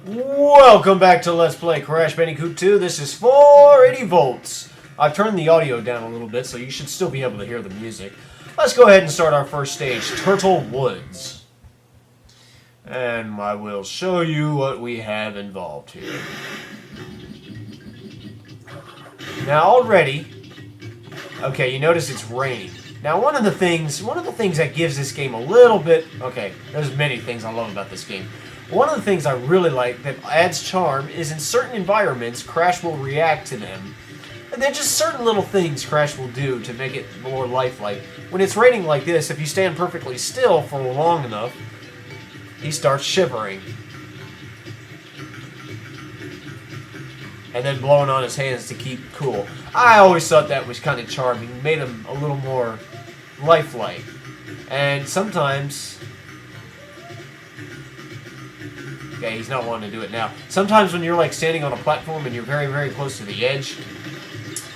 Welcome back to Let's Play Crash Bandicoot 2. This is 480 volts. I've turned the audio down a little bit, so you should still be able to hear the music. Let's go ahead and start our first stage, Turtle Woods. And I will show you what we have involved here. Now already, okay, you notice it's raining. Now one of the things that gives this game a little bit, okay, there's many things I love about this game. One of the things I really like that adds charm is in certain environments, Crash will react to them. And then just certain little things Crash will do to make it more lifelike. When it's raining like this, if you stand perfectly still for long enough, he starts shivering. And then blowing on his hands to keep cool. I always thought that was kind of charming. Made him a little more lifelike. And sometimes... okay, he's not wanting to do it now. Sometimes when you're like standing on a platform and you're very, very close to the edge,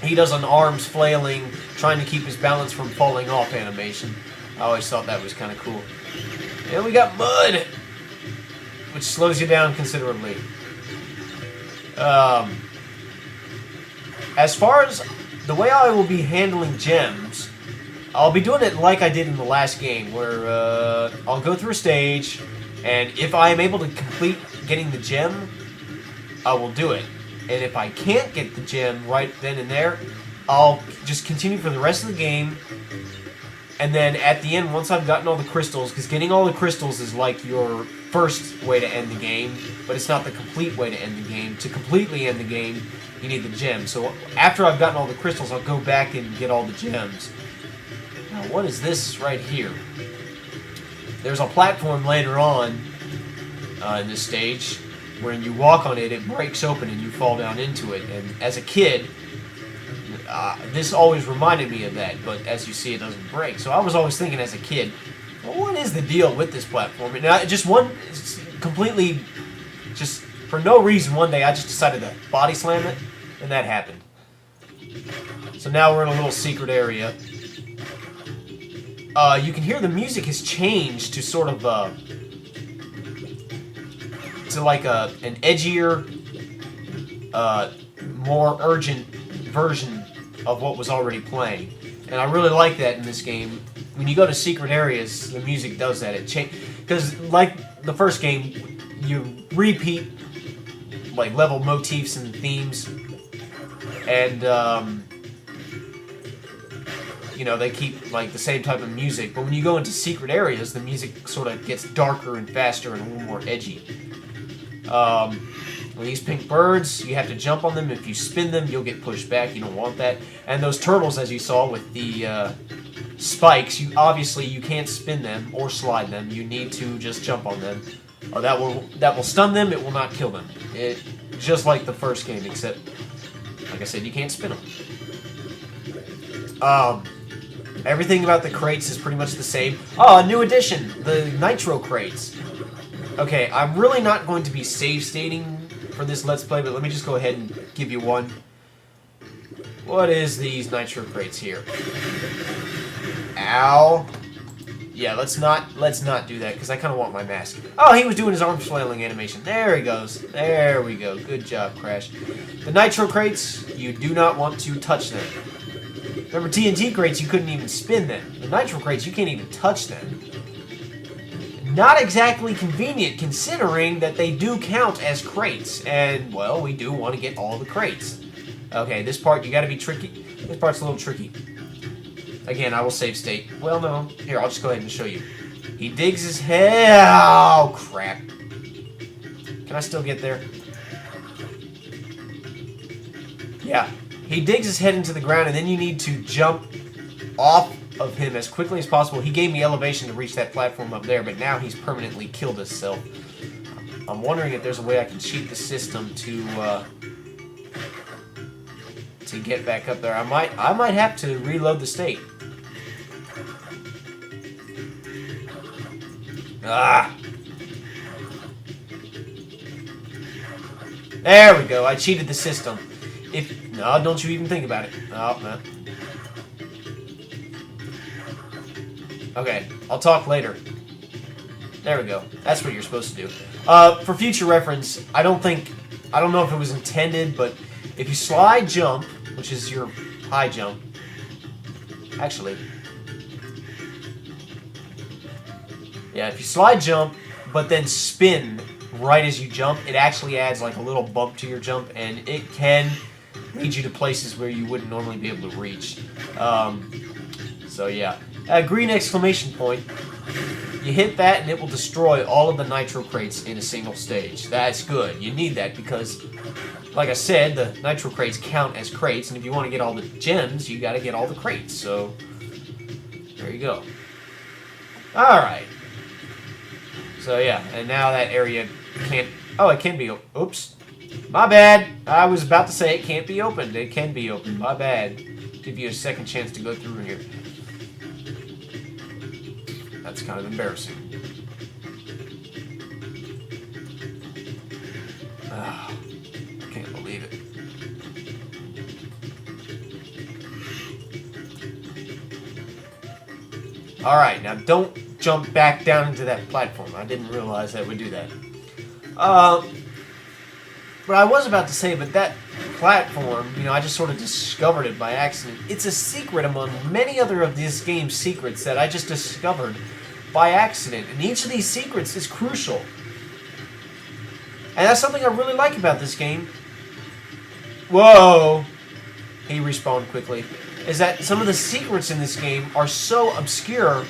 he does an arms flailing, trying to keep his balance from falling off animation. I always thought that was kind of cool. And we got mud, which slows you down considerably. As far as the way I will be handling gems, I'll be doing it like I did in the last game, where I'll go through a stage, and if I am able to complete getting the gem, I will do it. And if I can't get the gem right then and there, I'll just continue for the rest of the game. And then at the end, once I've gotten all the crystals, because getting all the crystals is like your first way to end the game, but it's not the complete way to end the game. To completely end the game, you need the gem. So after I've gotten all the crystals, I'll go back and get all the gems. Now, what is this right here? There's a platform later on in this stage where when you walk on it, it breaks open and you fall down into it. And as a kid, this always reminded me of that, but as you see, it doesn't break. So I was always thinking as a kid, well, what is the deal with this platform? And completely, just for no reason, one day I just decided to body slam it, and that happened. So now we're in a little secret area. You can hear the music has changed to sort of to like an edgier, more urgent version of what was already playing, and I really like that in this game. When you go to secret areas, the music does that. It because like the first game, you repeat like level motifs and themes, and you know, they keep like the same type of music, but when you go into secret areas, the music sort of gets darker and faster and a little more edgy. These pink birds, you have to jump on them. If you spin them, you'll get pushed back. You don't want that. And those turtles, as you saw with the spikes, obviously you can't spin them or slide them. You need to just jump on them. That will stun them. It will not kill them. Just like the first game, except, like I said, you can't spin them. Everything about the crates is pretty much the same. Oh, a new addition, the nitro crates. Okay, I'm really not going to be save stating for this Let's Play, but let me just go ahead and give you one. What is these nitro crates here? Ow. Yeah, let's not do that, because I kind of want my mask. Oh, he was doing his arm flailing animation. There he goes. There we go. Good job, Crash. The nitro crates, you do not want to touch them. Remember, TNT crates, you couldn't even spin them. The nitro crates, you can't even touch them. Not exactly convenient, considering that they do count as crates. And, well, we do want to get all the crates. Okay, this part, you gotta be tricky. This part's a little tricky. Again, I will save state. Well, no. Here, I'll just go ahead and show you. He digs his head. Oh, crap. Can I still get there? Yeah. He digs his head into the ground, and then you need to jump off of him as quickly as possible. He gave me elevation to reach that platform up there, but now he's permanently killed himself. I'm wondering if there's a way I can cheat the system to get back up there. I might have to reload the state. Ah! There we go. I cheated the system. No, don't you even think about it. Oh, no. Okay, I'll talk later. There we go. That's what you're supposed to do. For future reference, I don't know if it was intended, but if you slide jump, which is your high jump, actually, yeah, if you slide jump, but then spin right as you jump, it actually adds like a little bump to your jump, and it can lead you to places where you wouldn't normally be able to reach. So yeah, green exclamation point. You hit that and it will destroy all of the nitro crates in a single stage. That's good. You need that because, like I said, the nitro crates count as crates, and if you want to get all the gems, you got to get all the crates. So there you go. All right. So yeah, and now that area can't. Oh, it can be. Oops, my bad. I was about to say it can't be opened. It can be opened. My bad. Give you a second chance to go through here. That's kind of embarrassing. Oh, I can't believe it. Alright, now don't jump back down into that platform. I didn't realize that would do that. But I was about to say, but that platform, you know, I just sort of discovered it by accident. It's a secret among many other of this game's secrets that I just discovered by accident. And each of these secrets is crucial. And that's something I really like about this game. Whoa! He respawned quickly. Is that some of the secrets in this game are so obscure.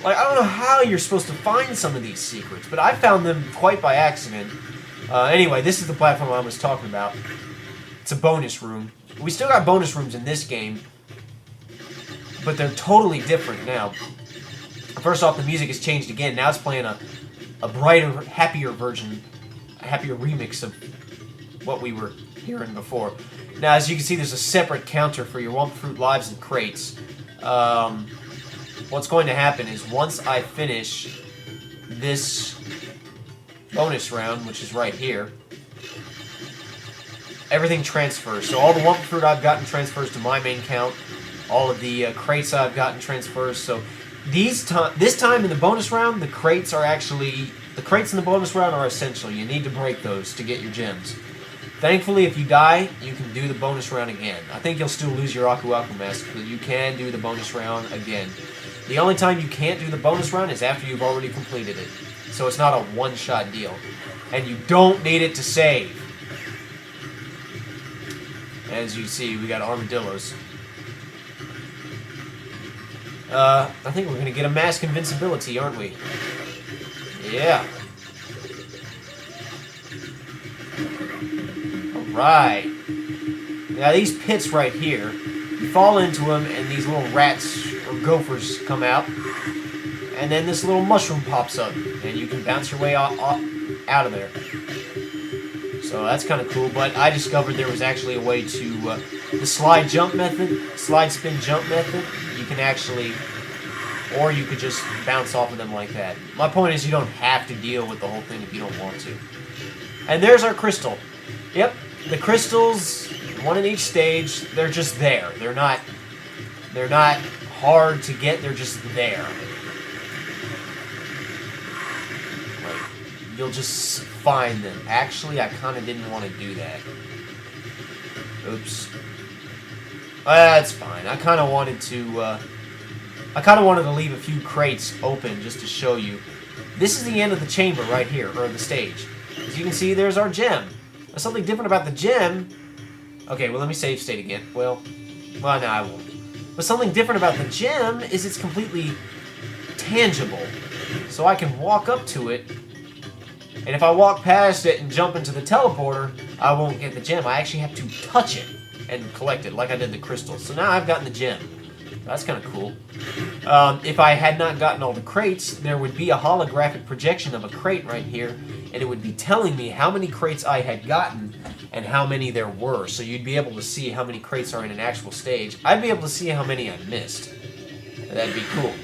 Like, I don't know how you're supposed to find some of these secrets, but I found them quite by accident. Anyway, this is the platform I was talking about. It's a bonus room. We still got bonus rooms in this game, but they're totally different now. First off, the music has changed again. Now it's playing a brighter, happier version, a happier remix of what we were hearing before. Now, as you can see, there's a separate counter for your Wumpa Fruit lives and crates. What's going to happen is once I finish this bonus round, which is right here, everything transfers. So all the Wumpa Fruit I've gotten transfers to my main count. All of the crates I've gotten transfers. So this time in the bonus round, the crates in the bonus round are essential. You need to break those to get your gems. Thankfully, if you die, you can do the bonus round again. I think you'll still lose your Aku Aku mask, but you can do the bonus round again. The only time you can't do the bonus round is after you've already completed it. So it's not a one-shot deal. And you don't need it to save. As you see, we got armadillos. I think we're going to get a mask invincibility, aren't we? Yeah. Alright. Now these pits right here, you fall into them and these little rats or gophers come out. And then this little mushroom pops up and you can bounce your way out of there. So that's kind of cool, but I discovered there was actually a way to, the slide jump method, slide spin jump method, you can actually, or you could just bounce off of them like that. My point is you don't have to deal with the whole thing if you don't want to. And there's our crystal. Yep, the crystals, one in each stage, they're just there. They're not hard to get, they're just there. You'll just find them. Actually, I kind of didn't want to do that. Oops. That's fine. I kind of wanted to leave a few crates open just to show you. This is the end of the chamber right here, or the stage. As you can see, there's our gem. Now, something different about the gem. Okay, well, let me save state again. Well, no, I won't. But something different about the gem is it's completely tangible. So I can walk up to it. And if I walk past it and jump into the teleporter, I won't get the gem. I actually have to touch it and collect it, like I did the crystals. So now I've gotten the gem. That's kind of cool. If I had not gotten all the crates, there would be a holographic projection of a crate right here, and it would be telling me how many crates I had gotten and how many there were. So you'd be able to see how many crates are in an actual stage. I'd be able to see how many I missed. That'd be cool.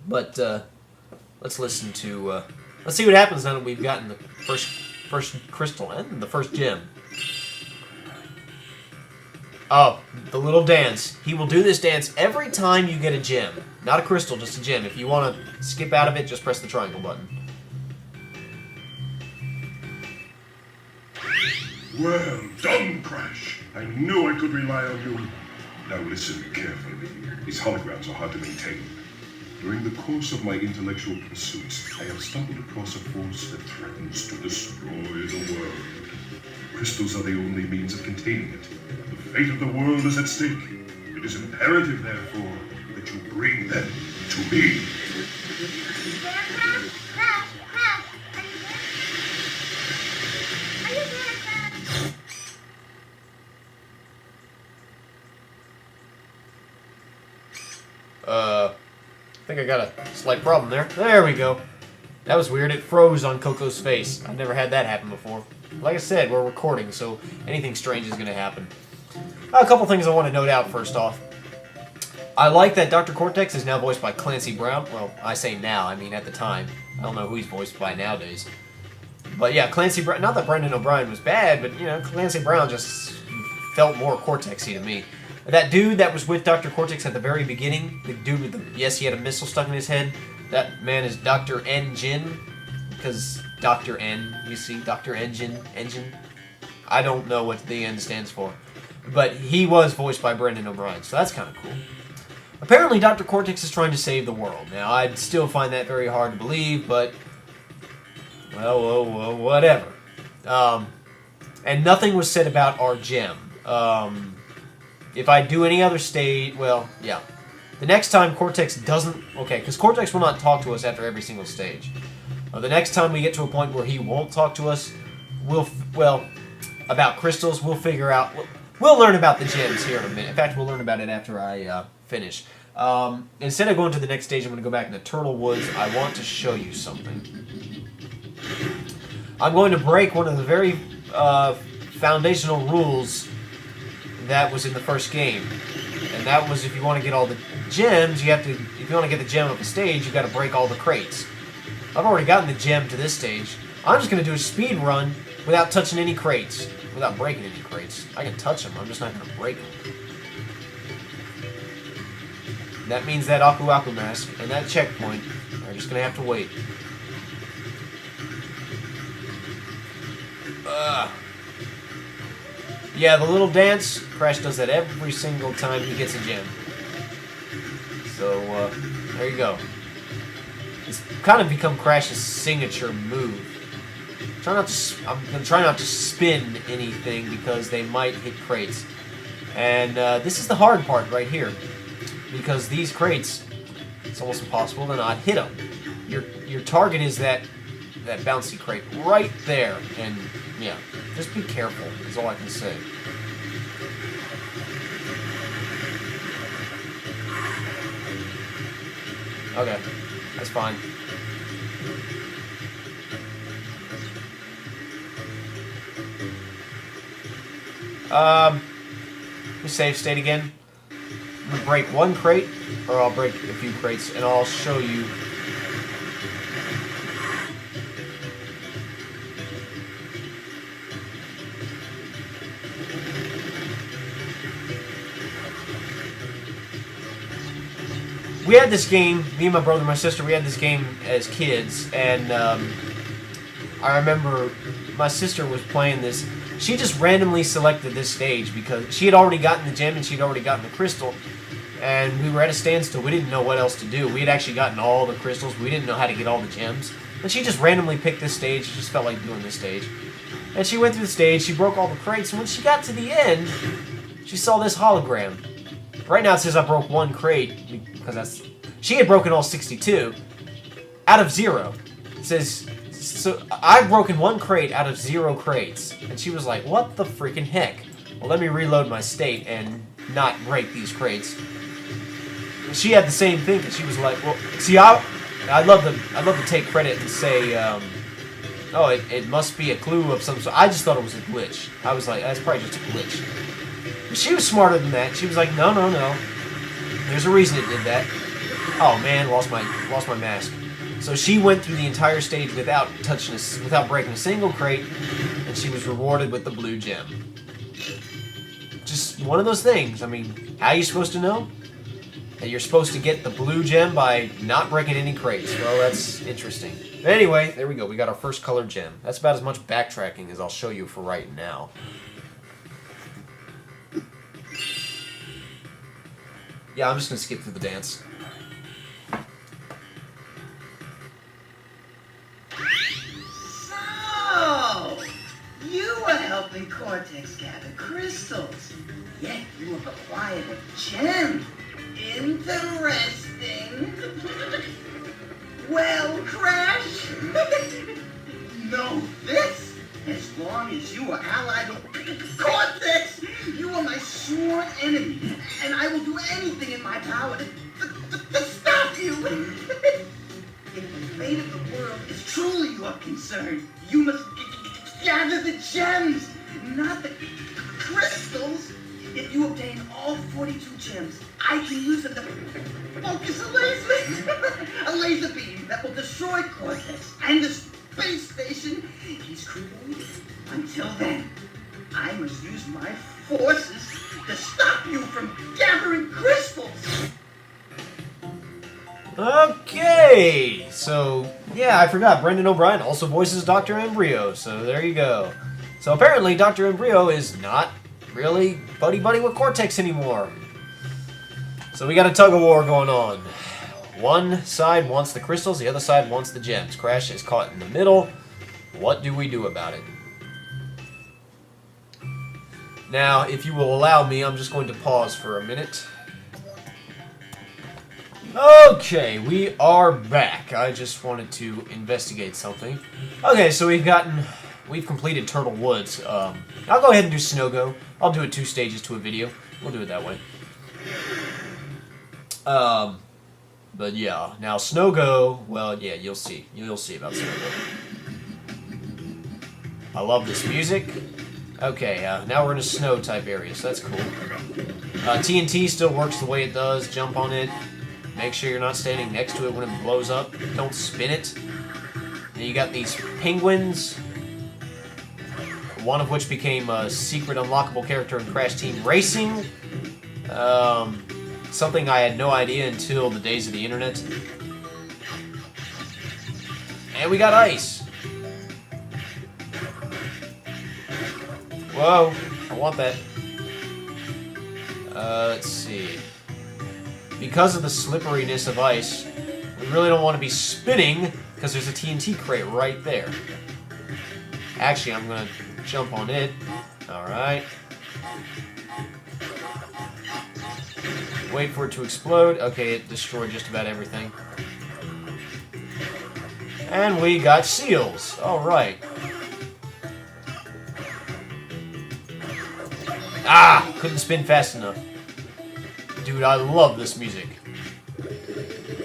But let's listen to. Let's see what happens now that we've gotten the first crystal and the first gem. Oh, the little dance. He will do this dance every time you get a gem. Not a crystal, just a gem. If you want to skip out of it, just press the triangle button. Well done, Crash. I knew I could rely on you. Now listen carefully. These holograms are hard to maintain. During the course of my intellectual pursuits, I have stumbled across a force that threatens to destroy the world. Crystals are the only means of containing it. The fate of the world is at stake. It is imperative, therefore, that you bring them to me. I think I got a slight problem there. There we go. That was weird. It froze on Coco's face. I've never had that happen before. Like I said, we're recording, so anything strange is going to happen. A couple things I want to note out first off. I like that Dr. Cortex is now voiced by Clancy Brown. Well, I say now, I mean at the time. I don't know who he's voiced by nowadays. But yeah, Clancy Brown, not that Brendan O'Brien was bad, but you know, Clancy Brown just felt more Cortex-y to me. That dude that was with Dr. Cortex at the very beginning, the dude with the, yes, he had a missile stuck in his head, that man is Dr. N. Jin, because Dr. N, you see, Dr. Engine. I don't know what the N stands for, but he was voiced by Brendan O'Brien, so that's kind of cool. Apparently, Dr. Cortex is trying to save the world. Now, I'd still find that very hard to believe, but, well, whatever. And nothing was said about our gem. If I do any other stage, well, yeah. The next time Cortex doesn't, okay, because Cortex will not talk to us after every single stage. The next time we get to a point where he won't talk to us, well, about crystals, we'll figure out, we'll learn about the gems here in a minute. In fact, we'll learn about it after I finish. Instead of going to the next stage, I'm going to go back into Turtle Woods. I want to show you something. I'm going to break one of the very foundational rules that was in the first game. And that was if you want to get all the gems, you have to, if you want to get the gem of the stage, you got to break all the crates. I've already gotten the gem to this stage. I'm just going to do a speed run without touching any crates. Without breaking any crates. I can touch them, I'm just not going to break them. That means that Aku Aku mask and that checkpoint are just going to have to wait. Yeah, the little dance, Crash does that every single time he gets a gem. So, there you go. It's kind of become Crash's signature move. I'm going to try not to spin anything because they might hit crates. And this is the hard part right here. Because these crates, it's almost impossible to not hit them. Your target is that bouncy crate right there. And, yeah, just be careful is all I can say. Okay, that's fine. Let me save state again. I'm going to break one crate, or I'll break a few crates, and I'll show you. We had this game, me and my brother and my sister, we had this game as kids, and I remember my sister was playing this. She just randomly selected this stage because she had already gotten the gem and she'd already gotten the crystal, and we were at a standstill. We didn't know what else to do. We had actually gotten all the crystals. We didn't know how to get all the gems. And she just randomly picked this stage. She just felt like doing this stage. And she went through the stage, she broke all the crates, and when she got to the end, she saw this hologram. Right now it says I broke one crate, because that's... She had broken all 62 out of 0. It says, so I've broken one crate out of 0 crates. And she was like, what the freaking heck? Well, let me reload my state and not break these crates. And she had the same thing, and she was like, well, see, I'd love to take credit and say, oh, it must be a clue of some sort. I just thought it was a glitch. I was like, that's probably just a glitch. But she was smarter than that. She was like, no. There's a reason it did that. Oh man, lost my mask. So she went through the entire stage without breaking a single crate, and she was rewarded with the blue gem. Just just one of those things. I mean, how are you supposed to know? That you're supposed to get the blue gem by not breaking any crates. Well, that's interesting. But anyway, there we go. We got our first colored gem. That's about as much backtracking as I'll show you for right now. Yeah, I'm just going to skip through the dance. So, you were helping Cortex gather crystals, yet you have acquired a gem. Interesting. Well, Crash, know this. As long as you are allied with Cortex, you are my sworn enemy, and I will do anything in my power to stop you. If the fate of the world is truly your concern, you must gather the gems, not the crystals. If you obtain all 42 gems, I can use them to focus a laser beam that will destroy Cortex and the space station he's created. Until then, I must use my forces to stop you from gathering crystals. Okay, so yeah, I forgot. Brendan O'Brien also voices Dr. Embryo, so there you go. So apparently Dr. Embryo is not really buddy-buddy with Cortex anymore. So we got a tug-of-war going on. One side wants the crystals, the other side wants the gems. Crash is caught in the middle. What do we do about it? Now, if you will allow me, I'm just going to pause for a minute. Okay, we are back. I just wanted to investigate something. Okay, so we've completed Turtle Woods. I'll go ahead and do Snow Go. I'll do it 2 stages to a video. We'll do it that way. But yeah, now Snow Go, well, yeah, you'll see. You'll see about Snow Go. I love this music. Okay, now we're in a snow type area, so that's cool. TNT still works the way it does. Jump on it. Make sure you're not standing next to it when it blows up. Don't spin it. And you got these penguins. One of which became a secret unlockable character in Crash Team Racing. Something I had no idea until the days of the internet. And we got ice. Whoa, I want that. Let's see. Because of the slipperiness of ice, we really don't want to be spinning because there's a TNT crate right there. Actually, I'm going to jump on it. Alright. Wait for it to explode. Okay, it destroyed just about everything. And we got seals. Alright. Ah! Couldn't spin fast enough. Dude, I love this music.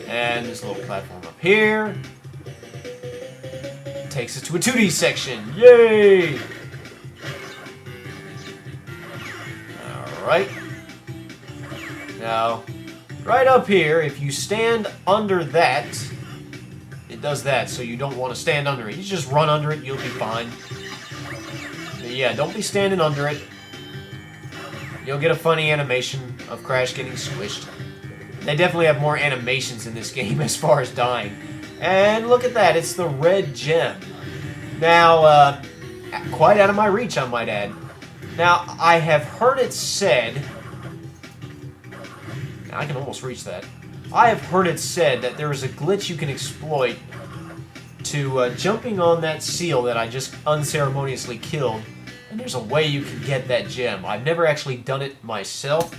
And this little platform up here. Takes us to a 2D section. Yay! Alright. Now, right up here, if you stand under that, it does that, so you don't want to stand under it. You just run under it, you'll be fine. But yeah, don't be standing under it. You'll get a funny animation of Crash getting squished. They definitely have more animations in this game as far as dying. And look at that, it's the red gem. Now, quite out of my reach, I might add. Now, I have heard it said... I can almost reach that. I have heard it said that there is a glitch you can exploit to jumping on that seal that I just unceremoniously killed. And there's a way you can get that gem. I've never actually done it myself,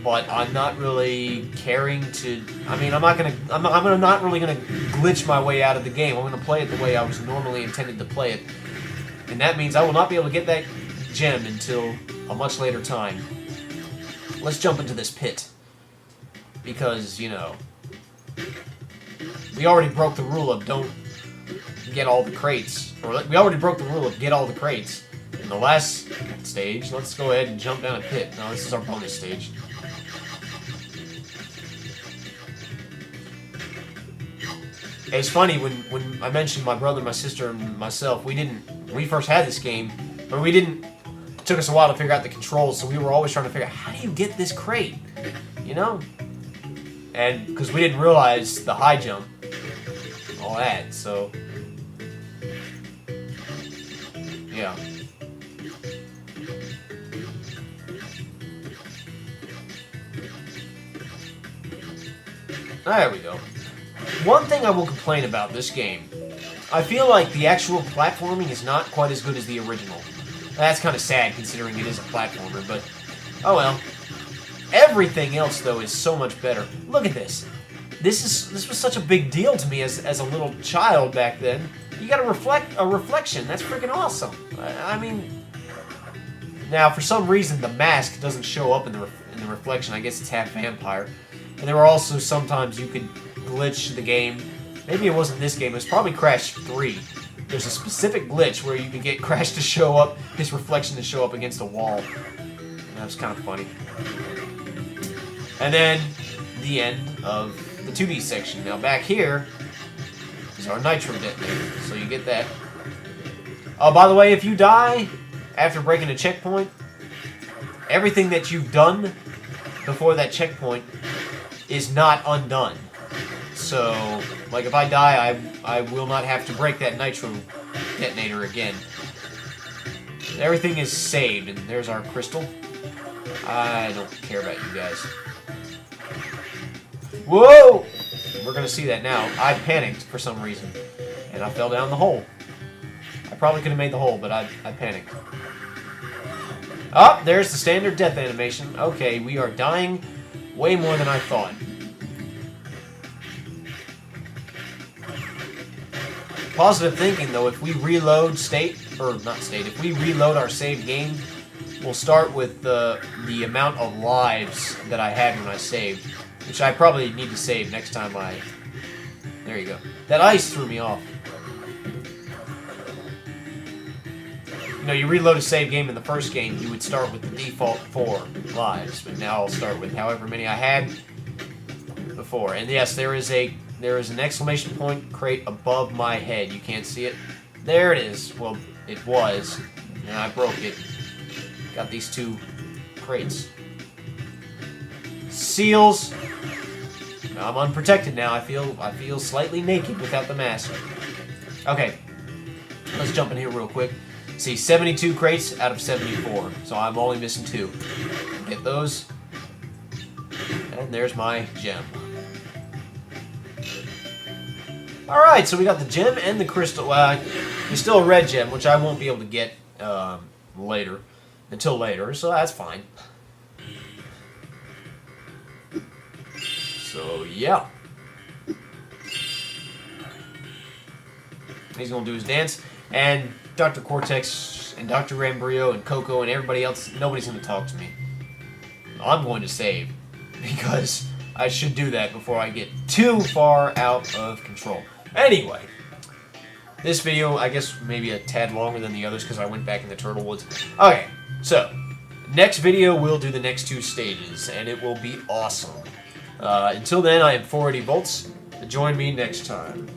but I'm not really caring to. I mean, I'm not really gonna glitch my way out of the game. I'm gonna play it the way I was normally intended to play it, and that means I will not be able to get that gem until a much later time. Let's jump into this pit because you know we already broke the rule of don't get all the crates, or we already broke the rule of get all the crates. In the last stage, let's go ahead and jump down a pit. No, this is our bonus stage. It's funny, when I mentioned my brother, my sister, and myself, when we first had this game, or we didn't took us a while to figure out the controls, so we were always trying to figure out, how do you get this crate? You know? And because we didn't realize the high jump, all that, so yeah. There we go. One thing I will complain about this game, I feel like the actual platforming is not quite as good as the original. That's kind of sad considering it is a platformer, but oh well. Everything else though is so much better. Look at this. This was such a big deal to me as a little child back then. You got a reflection. That's freaking awesome. I mean, now for some reason the mask doesn't show up in the reflection. I guess it's half vampire. And there were also sometimes you could glitch the game. Maybe it wasn't this game. It was probably Crash 3. There's a specific glitch where you can get Crash to show up, his reflection to show up against a wall. And that was kind of funny. And then the end of the 2D section. Now back here is our nitro detonator, so you get that. Oh, by the way, if you die after breaking a checkpoint, everything that you've done before that checkpoint is not undone. So, like if I die, I will not have to break that nitro detonator again. Everything is saved, and there's our crystal. I don't care about you guys. Whoa! We're gonna see that now. I panicked for some reason, and I fell down the hole. I probably could have made the hole, but I panicked. Oh, there's the standard death animation. Okay, we are dying way more than I thought. Positive thinking, though, if we reload if we reload our save game, we'll start with the amount of lives that I had when I saved, which I probably need to save next time there you go. That ice threw me off. You know, you reload a save game in the first game, you would start with the default 4 lives, but now I'll start with however many I had before. And yes, there is an exclamation point crate above my head. You can't see it. There it is. Well, it was, and I broke it. Got these 2 crates. Seals. I'm unprotected now. I feel slightly naked without the mask. Okay, let's jump in here real quick. See, 72 crates out of 74, so I'm only missing 2. Get those, and there's my gem. Alright, so we got the gem and the crystal. Well, there's still a red gem, which I won't be able to get until later, so that's fine. So, yeah. He's going to do his dance, and Dr. Cortex and Dr. Rambrio and Coco and everybody else, nobody's going to talk to me. I'm going to save, because I should do that before I get too far out of control. Anyway, this video, I guess, maybe a tad longer than the others because I went back in the Turtle Woods. Okay, so, next video we'll do the next 2 stages, and it will be awesome. Until then, I am 480 Volts. Join me next time.